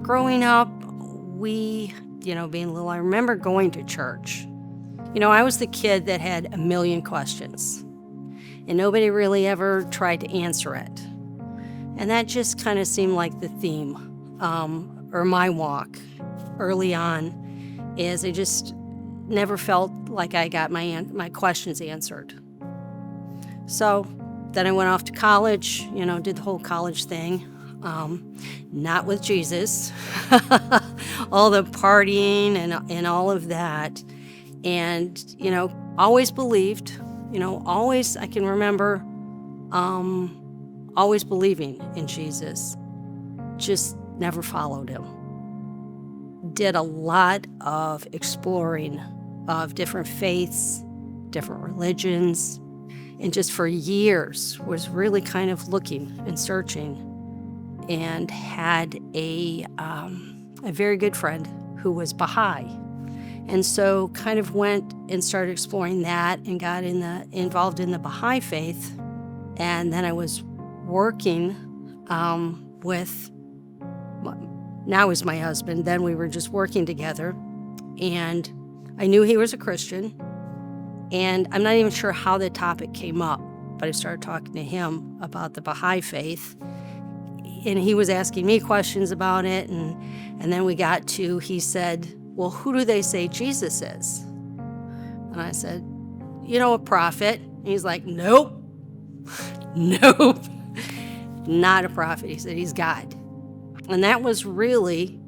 growing up, being little, I remember going to church. I was the kid that had a million questions, and nobody really ever tried to answer it. And that just kind of seemed like the theme, or my walk early on, is I just never felt like I got my questions answered. So then I went off to college, did the whole college thing. Not with Jesus, all the partying and all of that. And, always believed, I can remember always believing in Jesus, just never followed him. Did a lot of exploring of different faiths, different religions, and just for years was really kind of looking and searching, and had a very good friend who was Baha'i. And so kind of went and started exploring that and got involved in the Baha'i faith. And then I was working with, now he's my husband, then we were just working together. And I knew he was a Christian. And I'm not even sure how the topic came up, but I started talking to him about the Baha'i faith. And he was asking me questions about it. And then we got to, he said, well, who do they say Jesus is? And I said, a prophet. And he's like, nope, nope, not a prophet. He said, he's God. And that was really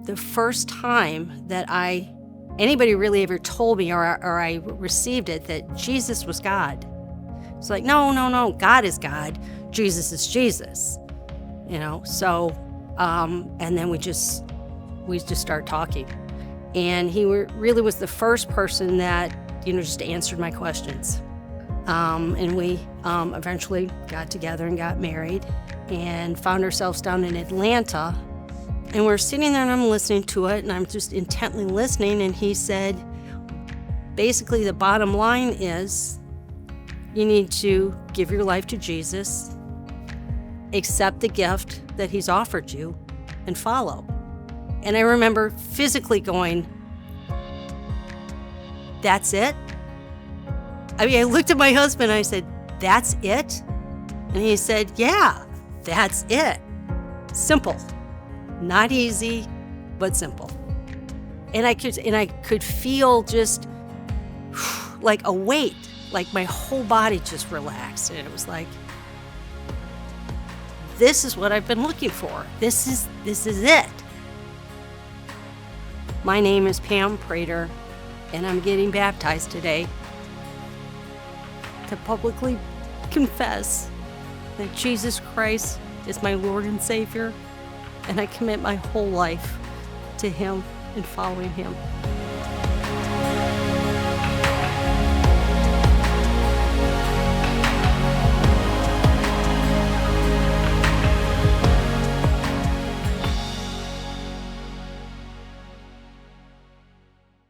the first time that anybody really ever told me or I received it that Jesus was God. It's like, no, God is God. Jesus is Jesus, so, and then we just started talking. And he really was the first person that, just answered my questions. And we eventually got together and got married and found ourselves down in Atlanta. And we're sitting there and I'm listening to it and I'm just intently listening. And he said, basically the bottom line is you need to give your life to Jesus, accept the gift that he's offered you, and follow. And I remember physically going, that's it? I looked at my husband and I said, that's it? And he said, yeah, that's it. Simple. Not easy, but simple. And I could feel just like a weight, like my whole body just relaxed. And it was like, this is what I've been looking for. This is it. My name is Pam Prater, and I'm getting baptized today to publicly confess that Jesus Christ is my Lord and Savior, and I commit my whole life to him and following him.